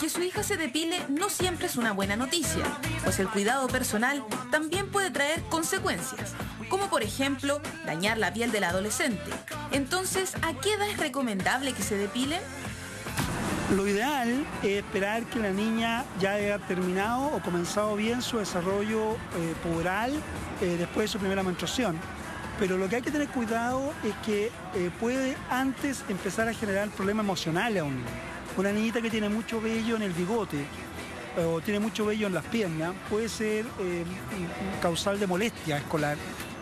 Que su hija se depile no siempre es una buena noticia, pues el cuidado personal también puede traer consecuencias, como por ejemplo dañar la piel del adolescente. Entonces, ¿a qué edad es recomendable que se depilen? Lo ideal es esperar que la niña ya haya terminado o comenzado bien su desarrollo puberal después de su primera menstruación. Pero lo que hay que tener cuidado es que puede antes empezar a generar problemas emocionales a un niño. Una niñita que tiene mucho vello en el bigote o tiene mucho vello en las piernas puede ser causal de molestia escolar.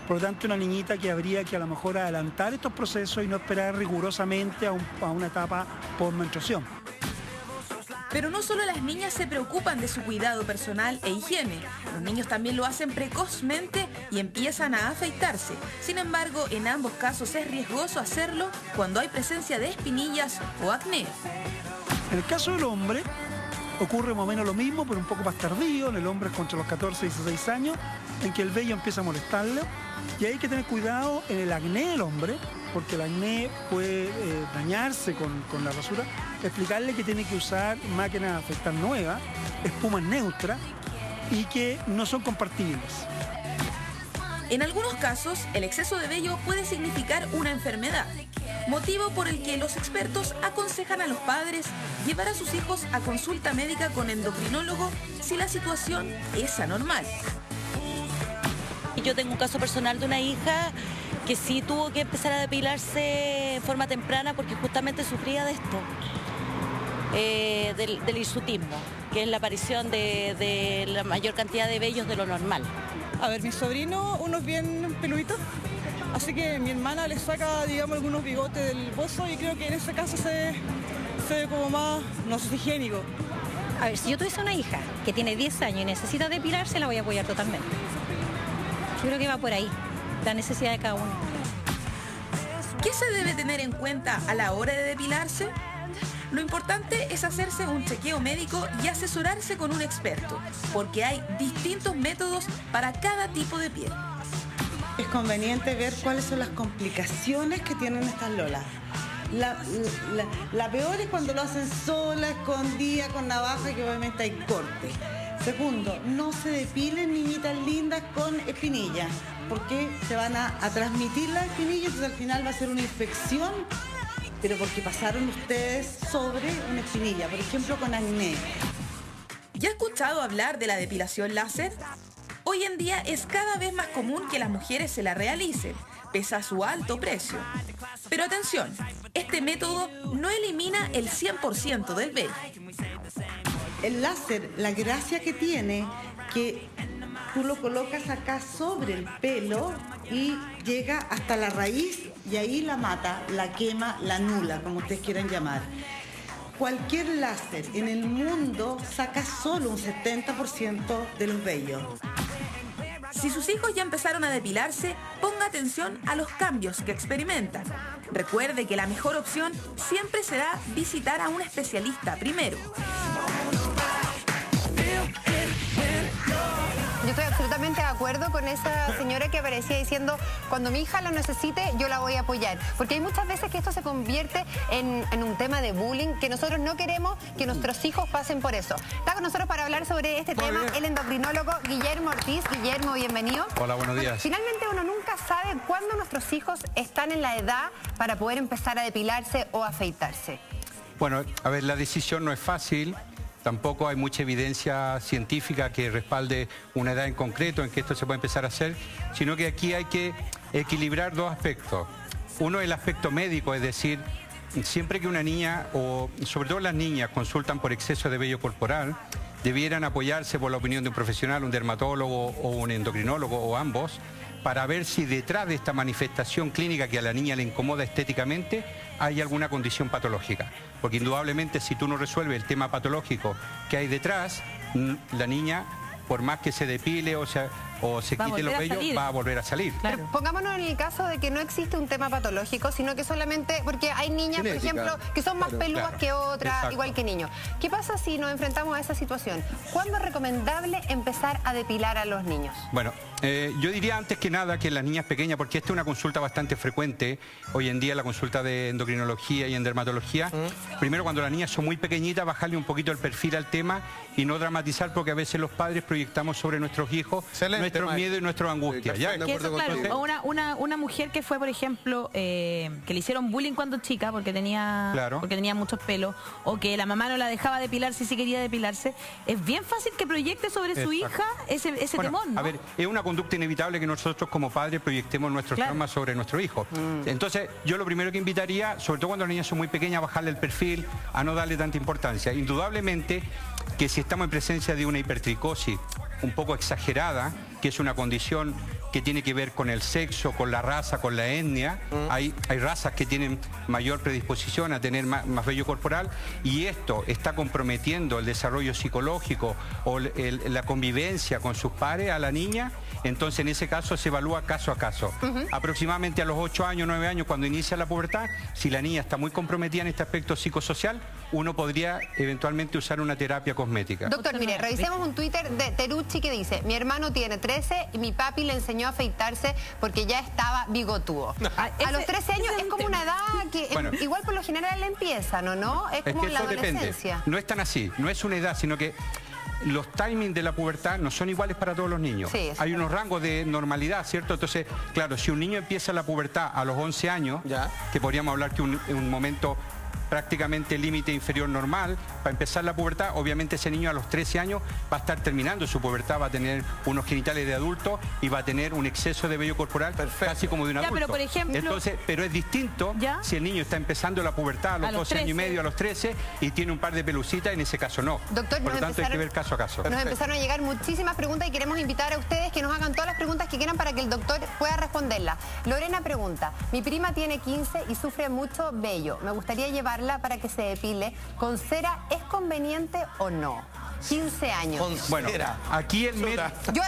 Por lo tanto, una niñita que habría que a lo mejor adelantar estos procesos y no esperar rigurosamente a una etapa post-menstruación. Pero no solo las niñas se preocupan de su cuidado personal e higiene, los niños también lo hacen precozmente y empiezan a afeitarse. Sin embargo, en ambos casos es riesgoso hacerlo cuando hay presencia de espinillas o acné. En el caso del hombre, ocurre más o menos lo mismo, pero un poco más tardío. En el hombre es contra los 14 y 16 años, en que el vello empieza a molestarle. Y hay que tener cuidado en el acné del hombre, porque el acné puede dañarse con la rasura. Explicarle que tiene que usar máquinas de afeitar nuevas, espumas neutras y que no son compartibles. En algunos casos, el exceso de vello puede significar una enfermedad, motivo por el que los expertos aconsejan a los padres llevar a sus hijos a consulta médica con endocrinólogo si la situación es anormal. Yo tengo un caso personal de una hija que sí tuvo que empezar a depilarse en forma temprana porque justamente sufría de esto, del hirsutismo, que es la aparición de la mayor cantidad de vellos de lo normal. A ver, mi sobrino, unos bien peluditos, así que mi hermana le saca, digamos, algunos bigotes del bozo y creo que en ese caso se ve como más, no sé, higiénico. A ver, si yo tuviese una hija que tiene 10 años y necesita depilarse, la voy a apoyar totalmente. Yo creo que va por ahí, la necesidad de cada uno. ¿Qué se debe tener en cuenta a la hora de depilarse? Lo importante es hacerse un chequeo médico y asesorarse con un experto, porque hay distintos métodos para cada tipo de piel. Es conveniente ver cuáles son las complicaciones que tienen estas lolas. La peor es cuando lo hacen sola, escondida, con navaja, que obviamente hay corte. Segundo, no se depilen niñitas lindas con espinillas, porque se van a transmitir las espinillas, entonces al final va a ser una infección, pero porque pasaron ustedes sobre una espinilla, por ejemplo con acné. ¿Ya ha escuchado hablar de la depilación láser? Hoy en día es cada vez más común que las mujeres se la realicen, pese a su alto precio. Pero atención, este método no elimina el 100% del vello. El láser, la gracia que tiene, que tú lo colocas acá sobre el pelo y llega hasta la raíz y ahí la mata, la quema, la anula, como ustedes quieran llamar. Cualquier láser en el mundo saca solo un 70% de los vellos. Si sus hijos ya empezaron a depilarse, ponga atención a los cambios que experimentan. Recuerde que la mejor opción siempre será visitar a un especialista primero. Yo estoy absolutamente de acuerdo con esa señora que aparecía diciendo, cuando mi hija lo necesite, yo la voy a apoyar. Porque hay muchas veces que esto se convierte en un tema de bullying, que nosotros no queremos que nuestros hijos pasen por eso. Está con nosotros para hablar sobre este tema el endocrinólogo Guillermo Ortiz. Guillermo, bienvenido. Hola, buenos días. Finalmente uno nunca sabe cuándo nuestros hijos están en la edad para poder empezar a depilarse o afeitarse. Bueno, a ver, la decisión no es fácil. Tampoco hay mucha evidencia científica que respalde una edad en concreto en que esto se puede empezar a hacer, sino que aquí hay que equilibrar dos aspectos. Uno es el aspecto médico, es decir, siempre que una niña, o sobre todo las niñas, consultan por exceso de vello corporal, debieran apoyarse por la opinión de un profesional, un dermatólogo o un endocrinólogo o ambos, para ver si detrás de esta manifestación clínica que a la niña le incomoda estéticamente hay alguna condición patológica. Porque indudablemente si tú no resuelves el tema patológico que hay detrás, la niña, por más que se depile o se o se quite los vellos, va a volver a salir. Claro. Pero pongámonos en el caso de que no existe un tema patológico, sino que solamente, porque hay niñas, genética, por ejemplo, que son más peludas que otras, exacto, igual que niños. ¿Qué pasa si nos enfrentamos a esa situación? ¿Cuándo es recomendable empezar a depilar a los niños? Bueno, yo diría antes que nada que en las niñas pequeñas, porque esta es una consulta bastante frecuente hoy en día, la consulta de endocrinología y en dermatología. Primero, cuando las niñas son muy pequeñitas, bajarle un poquito el perfil al tema y no dramatizar, porque a veces los padres proyectamos sobre nuestros hijos nuestros miedos y nuestras angustias. ¿Ya? Eso, claro, una mujer que fue, por ejemplo, que le hicieron bullying cuando chica porque tenía muchos pelos, o que la mamá no la dejaba depilarse si quería depilarse, es bien fácil que proyecte sobre su hija ese temor, ¿no? A ver, es una conducta inevitable que nosotros como padres proyectemos nuestros traumas sobre nuestro hijo. Entonces, yo lo primero que invitaría, sobre todo cuando las niñas son muy pequeñas, a bajarle el perfil, a no darle tanta importancia. Indudablemente que si estamos en presencia de una hipertricosis un poco exagerada, que es una condición que tiene que ver con el sexo, con la raza, con la etnia. Hay razas que tienen mayor predisposición a tener más vello corporal, y esto está comprometiendo el desarrollo psicológico o la convivencia con sus pares a la niña. Entonces, en ese caso se evalúa caso a caso. Aproximadamente a los 8 años, 9 años, cuando inicia la pubertad, si la niña está muy comprometida en este aspecto psicosocial, uno podría eventualmente usar una terapia cosmética. Doctor, mire, revisemos un Twitter de Terucci que dice: mi hermano tiene 13 y mi papi le enseñó a afeitarse porque ya estaba bigotudo. A los 13 años es como una edad que igual por lo general empieza, ¿no? Es como la adolescencia. Depende. No es tan así, no es una edad, sino que los timings de la pubertad no son iguales para todos los niños. Sí, hay unos rangos de normalidad, ¿cierto? Entonces, claro, si un niño empieza la pubertad a los 11 años, que podríamos hablar que un momento prácticamente límite inferior normal, para empezar la pubertad, obviamente ese niño a los 13 años va a estar terminando su pubertad, va a tener unos genitales de adulto y va a tener un exceso de vello corporal casi como de un adulto. Pero, por ejemplo, entonces, pero es distinto si el niño está empezando la pubertad a los 12 años y medio, a los 13, y tiene un par de pelucitas, en ese caso no. Doctor, por lo tanto hay que ver caso a caso. Nos empezaron a llegar muchísimas preguntas y queremos invitar a ustedes que nos hagan todas las preguntas que quieran para que el doctor pueda responderlas. Lorena pregunta: mi prima tiene 15 y sufre mucho vello. Me gustaría llevarla para que se depile con cera. ¿Es conveniente o no? 15 años. Bueno, aquí el método... Yo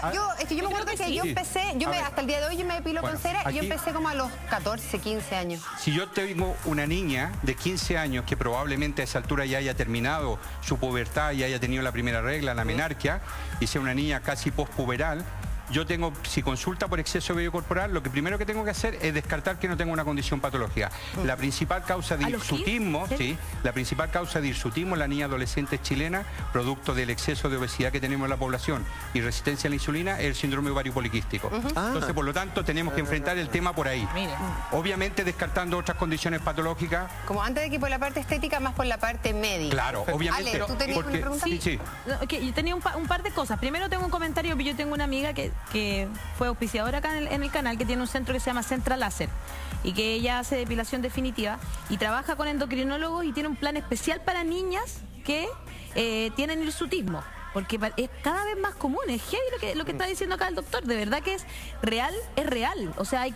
me acuerdo que yo empecé, hasta el día de hoy yo me depilo con cera, y yo empecé como a los 14, 15 años. Si yo tengo una niña de 15 años que probablemente a esa altura ya haya terminado su pubertad y haya tenido la primera regla, la menarquia, y sea una niña casi postpuberal, yo tengo, si consulta por exceso de vello corporal, lo que primero que tengo que hacer es descartar que no tenga una condición patológica. La principal causa de hirsutismo, la principal causa de hirsutismo en la niña adolescente chilena, producto del exceso de obesidad que tenemos en la población y resistencia a la insulina, es el síndrome ovario poliquístico. Entonces, por lo tanto, tenemos que enfrentar el tema por ahí. Obviamente descartando otras condiciones patológicas. Como antes de que por la parte estética, más por la parte médica. Claro, obviamente. Ale, ¿tú tenías una pregunta? Sí. Yo tenía un par de cosas. Primero tengo un comentario, yo tengo una amiga que fue auspiciadora acá en el canal, que tiene un centro que se llama Centra Láser, y que ella hace depilación definitiva y trabaja con endocrinólogos, y tiene un plan especial para niñas que tienen hirsutismo, porque es cada vez más común. Es heavy lo que está diciendo acá el doctor, de verdad que es real. O sea,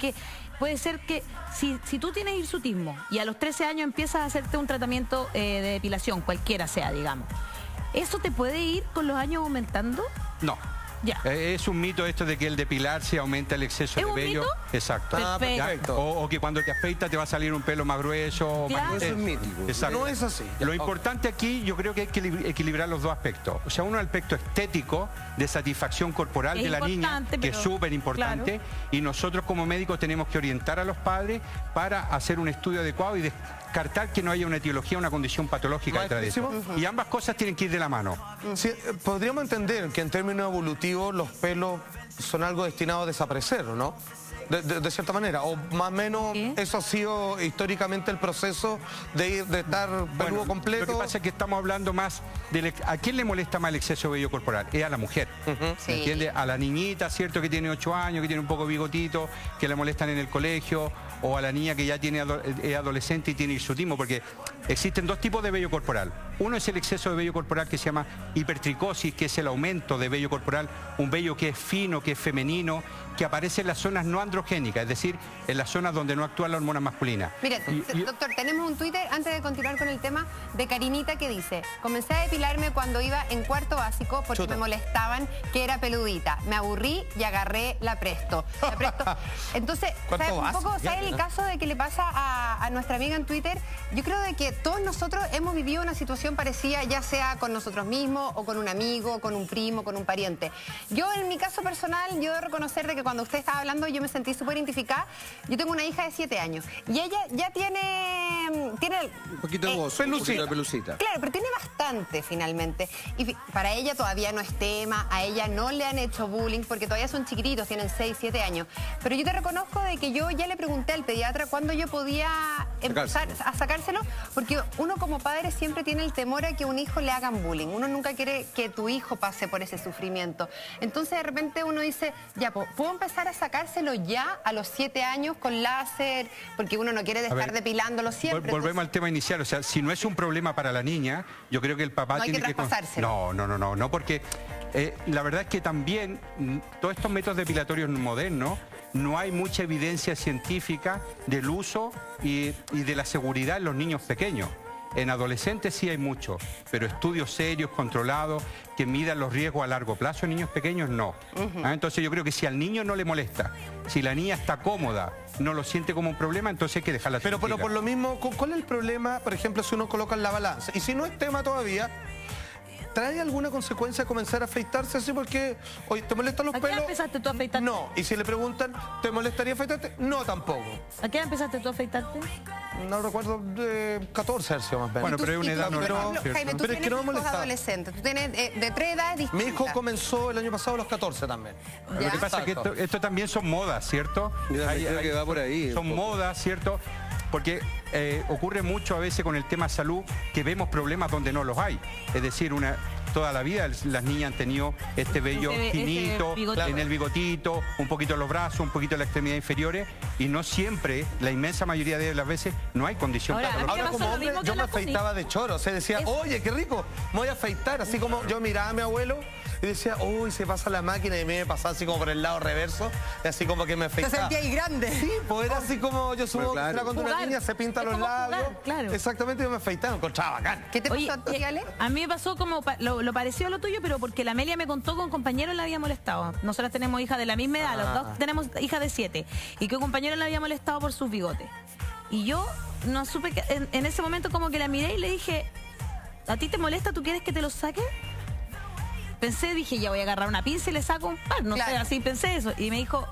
puede ser que si tú tienes hirsutismo y a los 13 años empiezas a hacerte un tratamiento de depilación, cualquiera sea, digamos, ¿eso te puede ir con los años aumentando? No. Es un mito esto de que el depilarse aumenta el exceso de vello. ¿Mito? Exacto. Perfecto. O que cuando te afeitas te va a salir un pelo más grueso. Claro. Eso es mítico. Exacto. No es así. Lo importante aquí, yo creo que hay que equilibrar los dos aspectos. O sea, uno el aspecto estético de satisfacción corporal de la niña, que es súper importante, y nosotros como médicos tenemos que orientar a los padres para hacer un estudio adecuado y descartar que no haya una etiología, una condición patológica detrás de eso. Y ambas cosas tienen que ir de la mano. Sí, podríamos entender que en términos evolutivos los pelos son algo destinado a desaparecer, ¿no? De cierta manera, o más o menos eso ha sido históricamente el proceso de estar peludo completo. Lo que pasa es que estamos hablando más ¿a quién le molesta más el exceso de vello corporal? Es a la mujer, ¿me entiende? A la niñita, ¿cierto? Que tiene 8 años, que tiene un poco de bigotito, que le molestan en el colegio, o a la niña que ya es adolescente y tiene hirsutismo, porque existen dos tipos de vello corporal. Uno es el exceso de vello corporal, que se llama hipertricosis, que es el aumento de vello corporal, un vello que es fino, que es femenino, que aparece en las zonas no androgénicas androgénica, es decir, en las zonas donde no actúa la hormona masculina. Mira, doctor, tenemos un Twitter, antes de continuar con el tema, de Karinita que dice: comencé a depilarme cuando iba en cuarto básico porque me molestaban que era peludita. Me aburrí y agarré la Presto. Entonces, ¿sabes un poco, ¿sabes el caso de que le pasa a nuestra amiga en Twitter? Yo creo de que todos nosotros hemos vivido una situación parecida, ya sea con nosotros mismos o con un amigo, con un primo, con un pariente. Yo, en mi caso personal, yo debo reconocer de que cuando usted estaba hablando yo me sentí súper identificada. Yo tengo una hija de 7 años y ella ya tiene un poquito de voz, pelucita. Claro, pero tiene bastante finalmente. Y para ella todavía no es tema, a ella no le han hecho bullying porque todavía son chiquititos, tienen 6, 7 años. Pero yo te reconozco de que yo ya le pregunté al pediatra cuándo yo podía empezar a sacárselo, porque uno como padre siempre tiene el temor a que a un hijo le hagan bullying. Uno nunca quiere que tu hijo pase por ese sufrimiento. Entonces de repente uno dice, ya, ¿puedo empezar a sacárselo ya a los 7 años con láser? Porque uno no quiere estar depilándolo siempre. Volvemos al tema inicial, o sea, si no es un problema para la niña, yo creo que el papá tiene que traspasárselo. No, porque la verdad es que también todos estos métodos depilatorios modernos, no hay mucha evidencia científica del uso y de la seguridad en los niños pequeños. En adolescentes sí hay mucho, pero estudios serios, controlados, que midan los riesgos a largo plazo en niños pequeños, no. Entonces yo creo que si al niño no le molesta, si la niña está cómoda, no lo siente como un problema, entonces hay que dejarla. Pero por lo mismo, ¿cuál es el problema, por ejemplo, si uno coloca en la balanza? Y si no es tema todavía, ¿trae alguna consecuencia comenzar a afeitarse así? Porque, oye, ¿te molestan los pelos? ¿A qué empezaste tú a afeitarte? No. Y si le preguntan, ¿te molestaría afeitarte? No, tampoco. ¿A qué empezaste tú a afeitarte? No recuerdo, de 14 más o menos. Bueno, pero es una edad normal. Jaime, tú tienes hijos adolescentes, tú tienes de 3 edades distintas. Mi hijo comenzó el año pasado a los 14 también. Lo que pasa es que esto también son modas, ¿cierto? Creo que va por ahí. Son modas, ¿cierto? Porque ocurre mucho a veces con el tema salud que vemos problemas donde no los hay. Es decir, toda la vida las niñas han tenido este vello finito, en el bigotito, un poquito en los brazos, un poquito en las extremidades inferiores, y no siempre, la inmensa mayoría de las veces, no hay condición para Ahora como hombre, yo me afeitaba de choro, o sea, decía, oye, qué rico, me voy a afeitar, así como yo miraba a mi abuelo y decía, uy, se pasa la máquina, y a mí me pasaba así como por el lado reverso, y así como que me afeitaba. ¿Te sentías grande? Sí, pues era así como, yo supongo que cuando una niña se pinta los labios, exactamente, yo me afeitaba, me encontraba bacán. ¿Qué te pasó a ti, Ale? A mí me pasó como lo parecido a lo tuyo, pero porque la Amelia me contó que un compañero la había molestado. Nosotras tenemos hijas de la misma edad, los dos tenemos hijas de 7, y que un compañero la había molestado por sus bigotes. Y yo no supe, en ese momento como que la miré y le dije, ¿a ti te molesta? ¿Tú quieres que te lo saque? Pensé, dije, ya voy a agarrar una pinza y le saco un par, no sé, así pensé eso. Y me dijo,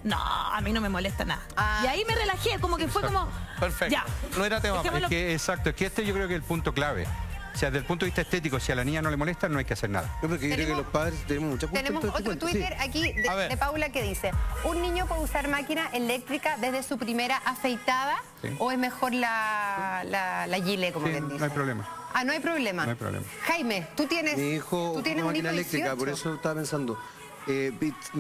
no, a mí no me molesta nada. Y ahí me relajé, como que fue como, perfecto. Ya. No era tema. Exacto, es que yo creo que es el punto clave. O sea, desde el punto de vista estético, si a la niña no le molesta, no hay que hacer nada. Yo creo que los padres tenemos mucha culpa. Tenemos otro Twitter aquí de Paula que dice, ¿un niño puede usar máquina eléctrica desde su primera afeitada o es mejor la Gillette, como quien dice? No hay problema. Ah, no hay problema. No hay problema. Jaime, tú tienes Mi hijo un hijo máquina eléctrica, 18. por eso estaba pensando.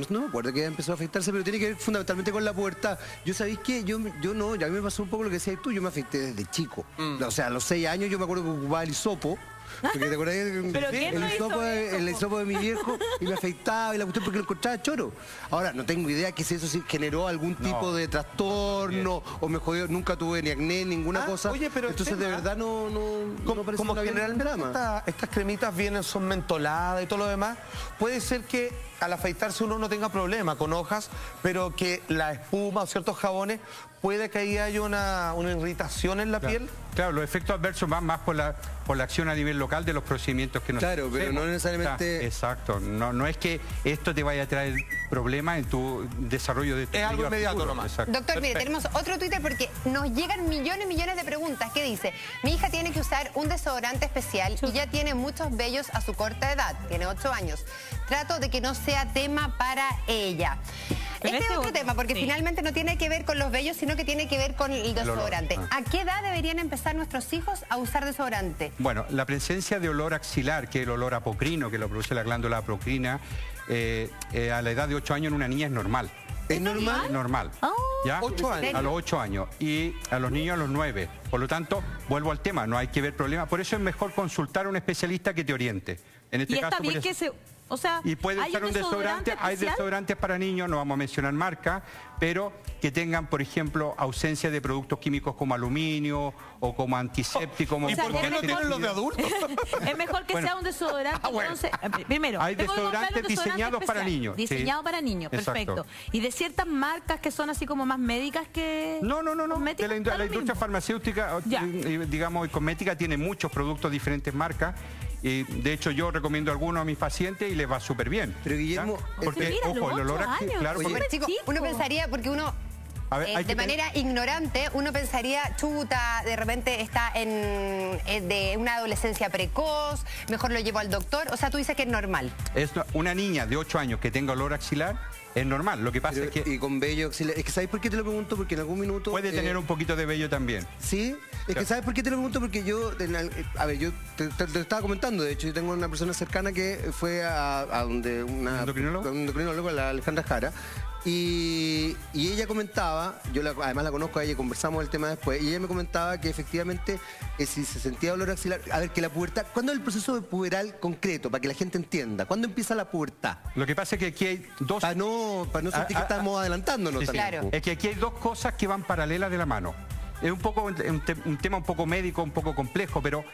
No me acuerdo que empezó a afeitarse, pero tiene que ver fundamentalmente con la pubertad. Yo sabéis que yo no, ya a mí me pasó un poco lo que decías tú, yo me afeité desde chico. O sea, a los 6 años yo me acuerdo que ocupaba el hisopo. Porque te acordás el hisopo de mi viejo y me afeitaba y la cuestión porque lo encontraba choro. Ahora, no tengo idea que si eso sí generó algún tipo de trastorno o me jodió, nunca tuve ni acné, ninguna cosa. Oye, pero entonces de verdad no parece como una generalmente estas cremitas son mentoladas y todo lo demás. Puede ser que al afeitarse uno no tenga problema con hojas, pero que la espuma o ciertos jabones puede que ahí haya una irritación en la piel. Claro, los efectos adversos van más por la acción a nivel local de los procedimientos que nosotros hacemos. Pero no necesariamente... Exacto, no es que esto te vaya a traer problemas en tu desarrollo de tu es algo inmediato nomás. Doctor, mire, tenemos otro Twitter porque nos llegan millones de preguntas. ¿Qué dice? Mi hija tiene que usar un desodorante especial y ya tiene muchos vellos a su corta edad, tiene 8 años. Trato de que no sea tema para ella. Este es otro tema, porque finalmente no tiene que ver con los vellos, sino que tiene que ver con el desodorante. ¿A qué edad deberían empezar nuestros hijos a usar desodorante? Bueno, la presencia de olor axilar, que es el olor apocrino, que lo produce la glándula apocrina, a la edad de 8 años en una niña es normal. ¿Es normal? Es normal. ¿Ya? 8 años. A los 8 años. Y a los niños a los 9. Por lo tanto, vuelvo al tema, no hay que ver problemas. Por eso es mejor consultar a un especialista que te oriente. En este y caso, está bien que se O sea, y puede ¿hay usar un desodorante. Hay especial? desodorantes para niños, no vamos a mencionar marca, pero que tengan, por ejemplo, ausencia de productos químicos como aluminio o como antiséptico. ¿Y por qué no tienen los de adultos? Es mejor que sea un desodorante. Entonces, primero, hay tengo que comprar desodorantes un diseñados para especial. niños. Diseñado para niños, perfecto. ¿Y de ciertas marcas que son así como más médicas que No. De la industria farmacéutica, digamos, y cosmética tiene muchos productos, diferentes marcas. Y de hecho yo recomiendo algunos a mis pacientes y les va súper bien. Pero Guillermo, porque, ojo, el olor aquí, claro, Oye, chicos, uno pensaría, porque uno a ver, de manera ignorante, uno pensaría, chuta, de repente está de una adolescencia precoz, mejor lo llevo al doctor. O sea, tú dices que es normal. Es una niña de 8 años que tenga olor axilar, es normal. Lo que pasa es que... Y con vello axilar. Es que ¿sabes por qué te lo pregunto? Porque en algún minuto... Puede tener un poquito de vello también. Sí, es que ¿sabes por qué te lo pregunto? Porque yo, a ver, yo te estaba comentando, de hecho, yo tengo una persona cercana que fue a donde un endocrinólogo, la Alejandra Jara, y ella comentaba, además la conozco a ella, conversamos el tema después, y ella me comentaba que efectivamente si se sentía dolor axilar, a ver, que la pubertad, ¿cuándo es el proceso puberal concreto? Para que la gente entienda, ¿cuándo empieza la pubertad? Lo que pasa es que aquí hay dos... Para no sentir que estamos adelantándonos también. Claro. Es que aquí hay dos cosas que van paralelas de la mano. Es un tema un poco médico, un poco complejo, pero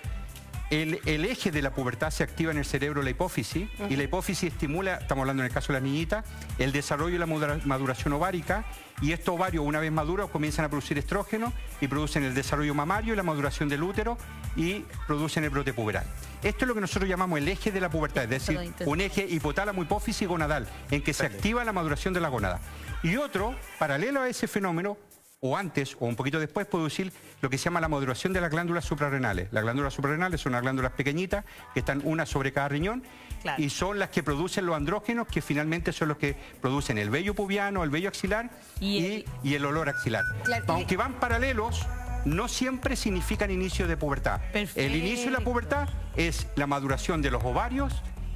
el eje de la pubertad se activa en el cerebro, la hipófisis, y la hipófisis estimula, estamos hablando en el caso de las niñitas, el desarrollo y la maduración ovárica, y estos ovarios, una vez maduros, comienzan a producir estrógeno y producen el desarrollo mamario y la maduración del útero y producen el brote puberal. Esto es lo que nosotros llamamos el eje de la pubertad, es decir, un eje hipotálamo, hipófisis y gonadal, en que se activa la maduración de la gónada. Y otro, paralelo a ese fenómeno, o antes o un poquito después, producir lo que se llama la maduración de las glándulas suprarrenales. Las glándulas suprarrenales son unas glándulas pequeñitas que están una sobre cada riñón, claro, y son las que producen los andrógenos, que finalmente son los que producen el vello pubiano, el vello axilar y el olor axilar. Claro. Aunque van paralelos, no siempre significan inicio de pubertad. Perfecto. El inicio de la pubertad es la maduración de los ovarios,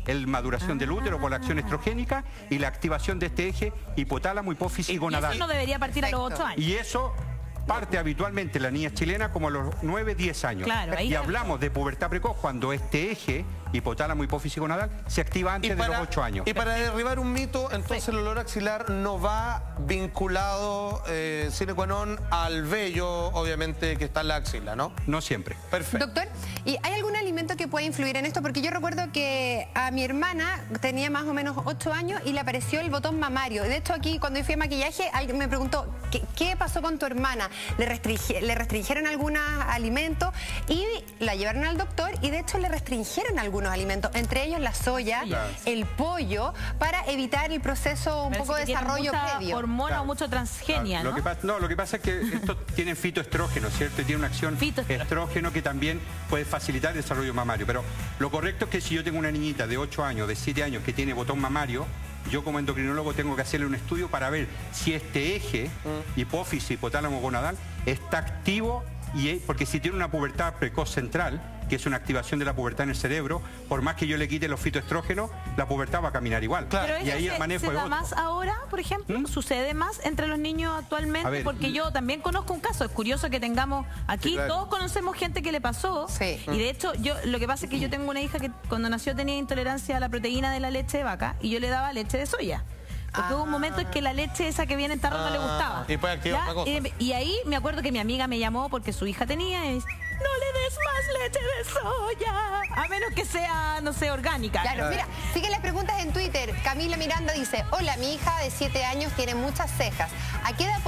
la maduración del útero por la acción estrogénica y la activación de este eje hipotálamo, hipófisis y gonadal. Y eso no debería partir a los 8 años. Y eso parte habitualmente en la niña chilena como a los 9, 10 años. Claro, y hablamos de pubertad precoz cuando este eje hipotálamo, hipófisis y gonadal se activa antes de los 8 años. Y para derribar un mito, entonces el olor axilar no va vinculado sine qua non al vello, obviamente, que está en la axila, ¿no? No siempre. Perfecto. Doctor, ¿y hay algún alimento que pueda influir en esto? Porque yo recuerdo que a mi hermana tenía más o menos 8 años y le apareció el botón mamario. De hecho, aquí cuando yo fui a maquillaje, alguien me preguntó, ¿qué pasó con tu hermana? Le restringieron algunos alimentos y la llevaron al doctor y de hecho le restringieron algunos alimentos, entre ellos la soya, el pollo, para evitar el proceso un poco de desarrollo previo. Hormona o mucho transgenia, ¿no? Lo que pasa es que estos tienen fitoestrógeno, ¿cierto? Y tiene una acción estrógeno que también puede facilitar el desarrollo mamario. Pero lo correcto es que si yo tengo una niñita de 8 años, de 7 años que tiene botón mamario, yo como endocrinólogo tengo que hacerle un estudio para ver si este eje, hipófisis, hipotálamo, gonadal, está activo, porque si tiene una pubertad precoz central, que es una activación de la pubertad en el cerebro, por más que yo le quite los fitoestrógenos, la pubertad va a caminar igual. Claro. Pero y ahí el manejo ¿se da más ahora, por ejemplo? ¿Sucede más entre los niños actualmente? Ver, porque yo también conozco un caso, es curioso que tengamos aquí, todos conocemos gente que le pasó, y de hecho, lo que pasa es que yo tengo una hija que cuando nació tenía intolerancia a la proteína de la leche de vaca, y yo le daba leche de soya. Porque hubo un momento en que la leche esa que viene en tarro no le gustaba. Y puede activar otra cosa. Y ahí me acuerdo que mi amiga me llamó porque su hija tenía y dice, no le des más leche de soya, a menos que sea, no sé, orgánica. Claro, mira, siguen las preguntas en Twitter. Camila Miranda dice, hola, mi hija de 7 años tiene muchas cejas. ¿A qué edad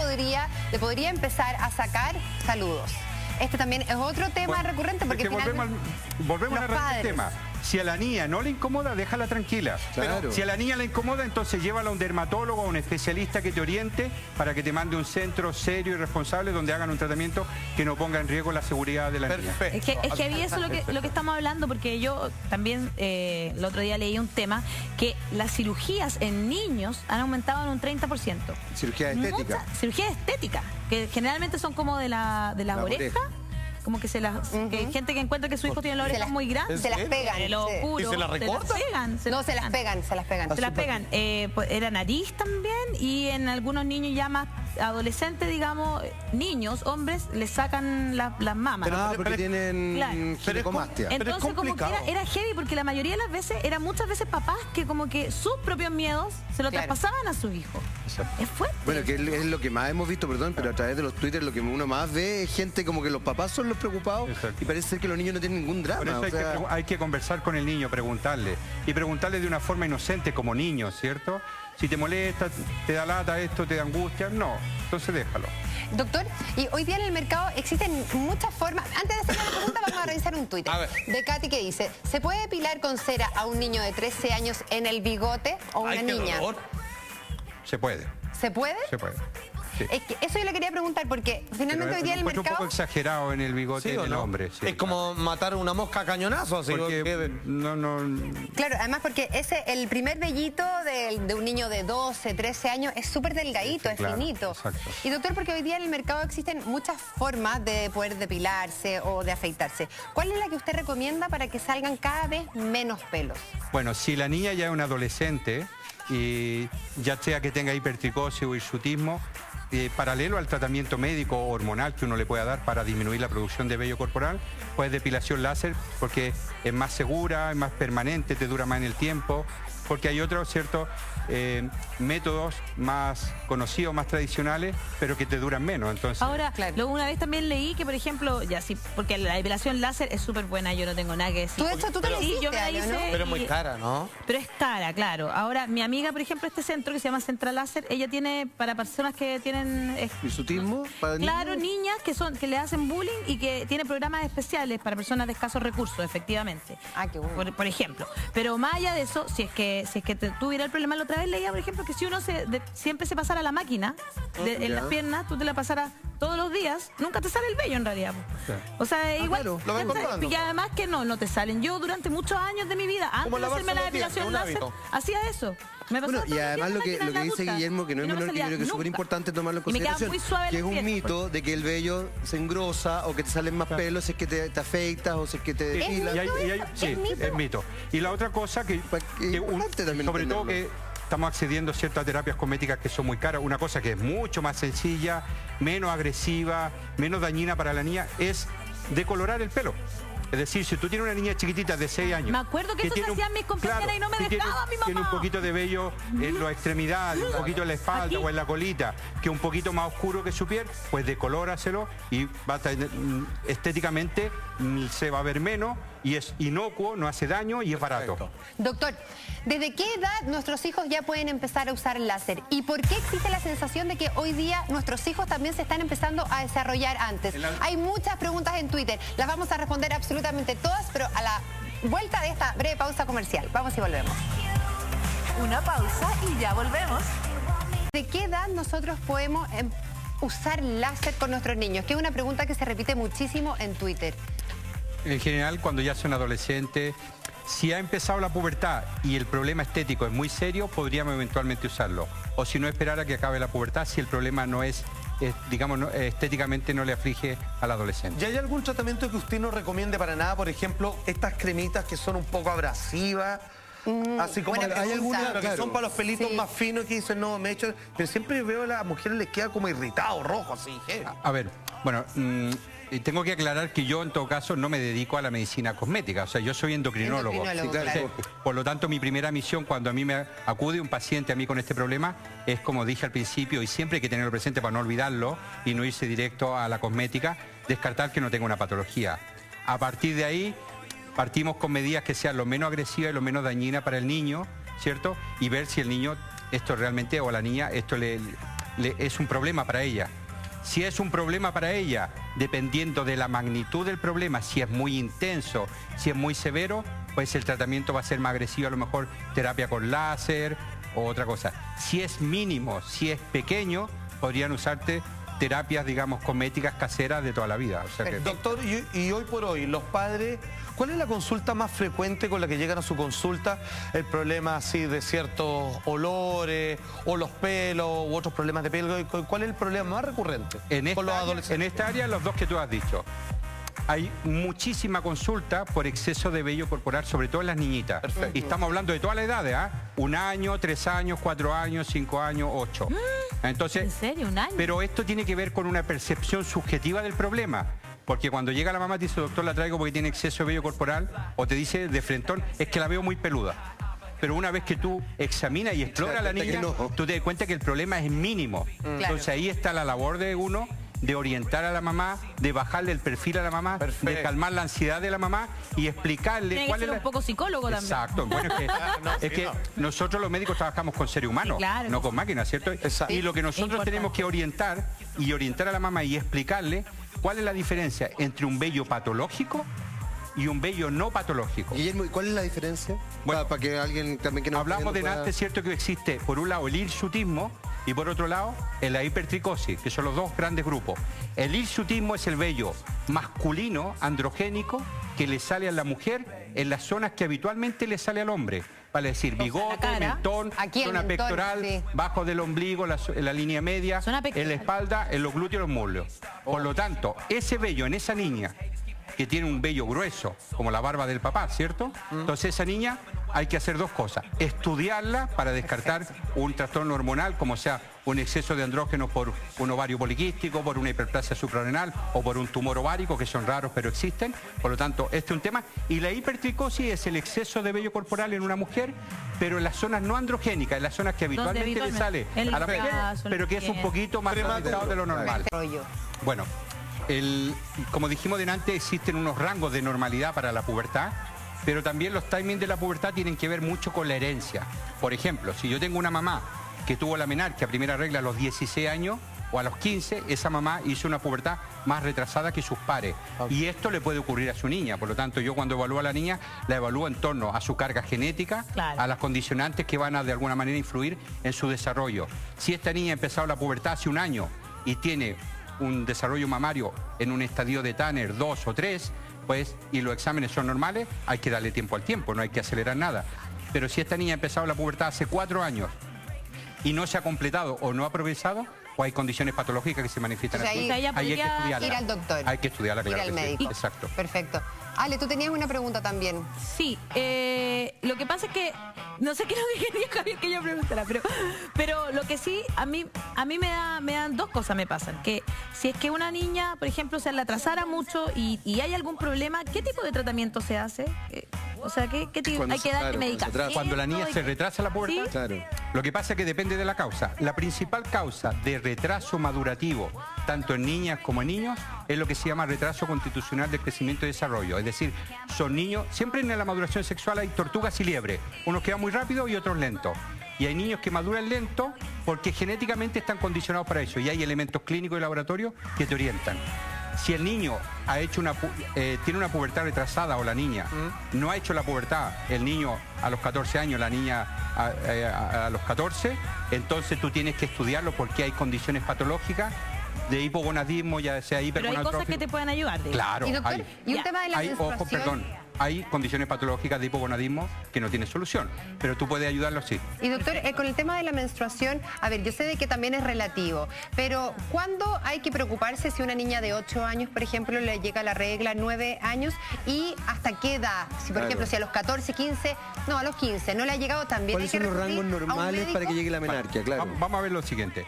le podría empezar a sacar? Saludos. Este también es otro tema recurrente porque volvemos al tema. Si a la niña no le incomoda, déjala tranquila. Claro. Si a la niña le incomoda, entonces llévala a un dermatólogo, a un especialista que te oriente para que te mande a un centro serio y responsable donde hagan un tratamiento que no ponga en riesgo la seguridad de la niña. Es que había eso lo que estamos hablando, porque yo también el otro día leí un tema que las cirugías en niños han aumentado en un 30%. Cirugía estética. Cirugía estética, que generalmente son como de la oreja. Como que que hay gente que encuentra que su hijo tiene la oreja muy grande. Se las pegan. ¿Y se las recortan? Se las pegan. Era nariz también y en algunos niños ya más adolescentes, digamos, niños, hombres, les sacan las mamas. Porque tienen ginecomastia. Entonces como que era heavy, porque la mayoría de las veces, eran muchas veces papás que como que sus propios miedos se lo traspasaban a sus hijos. Es fuerte. Bueno, que es lo que más hemos visto, perdón, pero a través de los Twitter lo que uno más ve es gente como que los papás son los preocupados y parece ser que los niños no tienen ningún drama. Por eso hay que conversar con el niño, preguntarle. Y preguntarle de una forma inocente como niño, ¿cierto? Si te molesta, te da lata esto, te da angustia, no. Entonces déjalo. Doctor, y hoy día en el mercado existen muchas formas. Antes de hacer la pregunta, vamos a revisar un tuit de Katy que dice: ¿se puede depilar con cera a un niño de 13 años en el bigote o una niña? Se puede. ¿Se puede? Se puede. Sí. Es que eso yo le quería preguntar porque finalmente hoy día en el mercado... un poco exagerado en el bigote del hombre. Sí, es como matar una mosca a cañonazo. Así Claro, además porque el primer vellito de un niño de 12, 13 años es súper delgadito, es finito. Exacto. Y doctor, porque hoy día en el mercado existen muchas formas de poder depilarse o de afeitarse. ¿Cuál es la que usted recomienda para que salgan cada vez menos pelos? Bueno, si la niña ya es una adolescente, y ya sea que tenga hipertricosis o hirsutismo, paralelo al tratamiento médico o hormonal que uno le pueda dar para disminuir la producción de vello corporal, pues depilación láser, porque es más segura, es más permanente, te dura más en el tiempo, porque hay otros ciertos métodos más conocidos, más tradicionales, pero que te duran menos. Entonces, ahora, una vez también leí que, por ejemplo, porque la depilación láser es súper buena, yo no tengo nada que decir. ¿Tú te lo hiciste, yo me la hice, ¿no? Pero es muy cara, ¿no? Pero es cara, claro. Ahora, mi amiga, por ejemplo, este centro que se llama Central Láser, ella tiene para personas que tienen... ¿Hirsutismo? Claro, niñas que le hacen bullying y que tiene programas especiales para personas de escasos recursos, efectivamente. Ah, qué bueno. Por ejemplo. Pero más allá de eso, si es que tuviera el problema, la otra vez leía, por ejemplo, que si uno siempre se pasara la máquina en las piernas, tú te la pasaras todos los días, nunca te sale el vello en realidad. Sí. O sea, igual. Claro, lo ven controlando. Y además que no te salen. Yo durante muchos años de mi vida, antes de hacerme la depilación láser, hacía eso. Bueno, y además lo que dice Guillermo, que no es menor, que yo creo que es súper importante tomarlo en consideración, que es un mito de que el vello se engrosa o que te salen más pelos si es que te afeitas o si es que te depilas. Sí, es mito. Y la otra cosa sobre todo que estamos accediendo a ciertas terapias cosméticas que son muy caras. Una cosa que es mucho más sencilla, menos agresiva, menos dañina para la niña, es decolorar el pelo. Es decir, si tú tienes una niña chiquitita de 6 años... Me acuerdo que eso se hacían mis compañeras y no me dejaba mi mamá. Tiene un poquito de vello en las extremidades, un poquito en la espalda o en la colita, que es un poquito más oscuro que su piel, pues decolóraselo y va a tener, estéticamente se va a ver menos y es inocuo, no hace daño y es barato. Doctor, ¿desde qué edad nuestros hijos ya pueden empezar a usar láser? ¿Y por qué existe la sensación de que hoy día nuestros hijos también se están empezando a desarrollar antes? Hay muchas preguntas en Twitter, las vamos a responder absolutamente todas, pero a la vuelta de esta breve pausa comercial. Vamos y volvemos. Una pausa y ya volvemos. ¿De qué edad nosotros podemos usar láser con nuestros niños? Que es una pregunta que se repite muchísimo en Twitter. En general, cuando ya son adolescentes, si ha empezado la pubertad y el problema estético es muy serio, podríamos eventualmente usarlo. O si no, esperar a que acabe la pubertad si el problema no es, digamos, estéticamente no le aflige al adolescente. ¿Y hay algún tratamiento que usted no recomiende para nada? Por ejemplo, estas cremitas que son un poco abrasivas. Así como hay algunas que son para los pelitos más finos que dicen, no, me he hecho... Pero siempre veo a las mujeres les queda como irritado, rojo, así. A ver, bueno... tengo que aclarar que yo en todo caso no me dedico a la medicina cosmética, o sea, yo soy endocrinólogo. Sí, claro. Por lo tanto, mi primera misión cuando a mí me acude un paciente a mí con este problema es, como dije al principio, y siempre hay que tenerlo presente para no olvidarlo y no irse directo a la cosmética, descartar que no tenga una patología. A partir de ahí, partimos con medidas que sean lo menos agresivas y lo menos dañinas para el niño, ¿cierto? Y ver si el niño, esto realmente, o a la niña, esto es un problema para ella. Si es un problema para ella, dependiendo de la magnitud del problema, si es muy intenso, si es muy severo, pues el tratamiento va a ser más agresivo, a lo mejor terapia con láser o otra cosa. Si es mínimo, si es pequeño, podrían usarte terapias, digamos, cosméticas caseras de toda la vida. O sea que... Doctor, y hoy por hoy, los padres, ¿cuál es la consulta más frecuente con la que llegan a su consulta? El problema así de ciertos olores, o los pelos, u otros problemas de pelo. ¿Cuál es el problema más recurrente con los adolescentes? En esta área, los dos que tú has dicho. hay muchísima consulta por exceso de vello corporal, sobre todo en las niñitas. Perfecto. Y estamos hablando de todas las edades, ¿ah? 1 año, 3 años, 4 años, 5 años, 8. Entonces, ¿en serio? ¿1 año? Pero esto tiene que ver con una percepción subjetiva del problema. Porque cuando llega la mamá te dice, doctor, la traigo porque tiene exceso de vello corporal, o te dice de frentón, es que la veo muy peluda. Pero una vez que tú examinas y exploras a la niña, tú te das cuenta que el problema es mínimo. Entonces ahí está la labor de uno, de orientar a la mamá, de bajarle el perfil a la mamá, de calmar la ansiedad de la mamá y explicarle tiene cuál que ser es un poco psicólogo también. Exacto. Bueno, es que nosotros los médicos trabajamos con seres humanos, no con máquinas, ¿cierto? Y lo que nosotros tenemos que orientar a la mamá y explicarle cuál es la diferencia entre un vello patológico y un vello no patológico. Guillermo, ¿cuál es la diferencia? Bueno, para que alguien también que no hablamos de antes, cierto, que existe por un lado el hirsutismo y por otro lado la hipertricosis, que son los dos grandes grupos. El hirsutismo es el vello masculino, androgénico, que le sale a la mujer en las zonas que habitualmente le sale al hombre. Vale decir, bigote, mentón, zona pectoral, bajo del ombligo, la línea media, en la espalda, en los glúteos y los muslos. Por lo tanto, ese vello en esa niña que tiene un vello grueso, como la barba del papá, ¿cierto? Entonces esa niña hay que hacer 2 cosas. Estudiarla para descartar un trastorno hormonal, como sea un exceso de andrógenos por un ovario poliquístico, por una hiperplasia suprarrenal o por un tumor ovárico, que son raros pero existen. Por lo tanto, este es un tema. Y la hipertricosis es el exceso de vello corporal en una mujer, pero en las zonas no androgénicas, en las zonas que habitualmente le sale a la mujer, pero que es un poquito más avanzado de lo normal. Bueno, como dijimos delante, existen unos rangos de normalidad para la pubertad, pero también los timings de la pubertad tienen que ver mucho con la herencia. Por ejemplo, si yo tengo una mamá que tuvo la menarquia a primera regla a los 16 años o a los 15, esa mamá hizo una pubertad más retrasada que sus pares. Y esto le puede ocurrir a su niña. Por lo tanto, yo cuando evalúo a la niña, la evalúo en torno a su carga genética, a las condicionantes que van a de alguna manera influir en su desarrollo. Si esta niña ha empezado la pubertad hace 1 año y tiene un desarrollo mamario en un estadio de Tanner 2 o 3, pues, y los exámenes son normales, hay que darle tiempo al tiempo, no hay que acelerar nada. Pero si esta niña ha empezado la pubertad hace 4 años y no se ha completado o no ha progresado, o hay condiciones patológicas que se manifiestan así, hay que estudiarla. Ir al doctor. Hay que estudiarla, claro. Ir al médico. Sí. Exacto. Perfecto. Ale, tú tenías una pregunta también. Sí, lo que pasa es que no sé qué es lo que quería Javier que yo preguntara, pero lo que sí, a mí me dan 2 cosas me pasan. Que si es que una niña, por ejemplo, se la atrasara mucho y hay algún problema, ¿qué tipo de tratamiento se hace? O sea, ¿qué tipo, hay que darle medicamentos? Cuando la niña se retrasa la pubertad, ¿sí? Lo que pasa es que depende de la causa. La principal causa de retraso madurativo, tanto en niñas como en niños, es lo que se llama retraso constitucional del crecimiento y desarrollo. Es decir, son niños, siempre en la maduración sexual hay tortugas y liebres, unos que van muy rápido y otros lentos. Y hay niños que maduran lento porque genéticamente están condicionados para eso y hay elementos clínicos de laboratorio que te orientan. Si el niño ha hecho tiene una pubertad retrasada o la niña no ha hecho la pubertad, el niño a los 14 años, la niña a los 14, entonces tú tienes que estudiarlo porque hay condiciones patológicas de hipogonadismo, ya sea hipergonadismo. Pero hay cosas que te pueden ayudar. Claro. Y doctor, y un tema de la menstruación. Ojo, perdón. Hay condiciones patológicas de hipogonadismo que no tienen solución, pero tú puedes ayudarlo, sí. Y doctor, con el tema de la menstruación, a ver, yo sé de que también es relativo, pero ¿cuándo hay que preocuparse si una niña de 8 años, por ejemplo, le llega la regla 9 años y hasta qué edad? Si, por ejemplo, si a los 14, 15, no, a los 15 no le ha llegado también. ¿Cuáles son los rangos normales para que llegue la menarquia? Claro. Vamos a ver lo siguiente.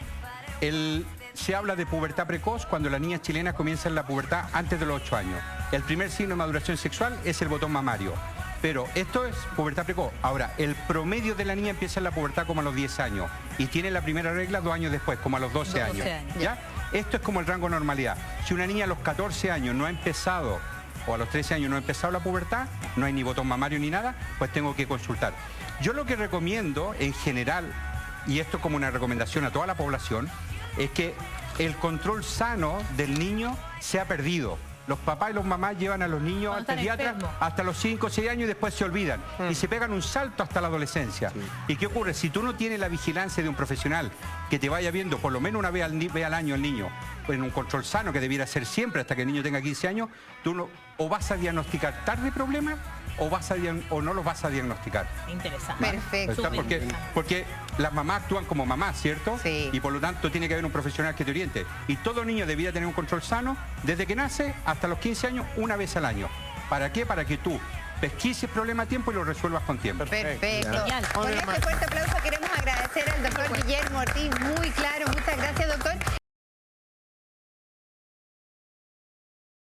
Se habla de pubertad precoz cuando las niñas chilenas comienzan la pubertad antes de los 8 años. El primer signo de maduración sexual es el botón mamario. Pero esto es pubertad precoz. Ahora, el promedio de la niña empieza en la pubertad como a los 10 años y tiene la primera regla 2 años después, como a los 12 años. ¿Ya? Esto es como el rango de normalidad. Si una niña a los 14 años no ha empezado, o a los 13 años no ha empezado la pubertad, no hay ni botón mamario ni nada, pues tengo que consultar. Yo lo que recomiendo en general, y esto como una recomendación a toda la población, es que el control sano del niño se ha perdido. Los papás y los mamás llevan a los niños al pediatra hasta los 5 o 6 años y después se olvidan. Y se pegan un salto hasta la adolescencia. ¿Y qué ocurre? Si tú no tienes la vigilancia de un profesional que te vaya viendo por lo menos una vez al año el niño, en un control sano que debiera ser siempre hasta que el niño tenga 15 años, tú o vas a diagnosticar tarde problemas o no los vas a diagnosticar. Interesante. Perfecto. Porque las mamás actúan como mamás, ¿cierto? Sí. Y por lo tanto tiene que haber un profesional que te oriente. Y todo niño debería tener un control sano desde que nace hasta los 15 años, una vez al año. ¿Para qué? Para que tú pesquises el problema a tiempo y lo resuelvas con tiempo. Perfecto. Genial. Con este fuerte aplauso queremos agradecer al doctor Guillermo Ortiz, muy claro, muchas gracias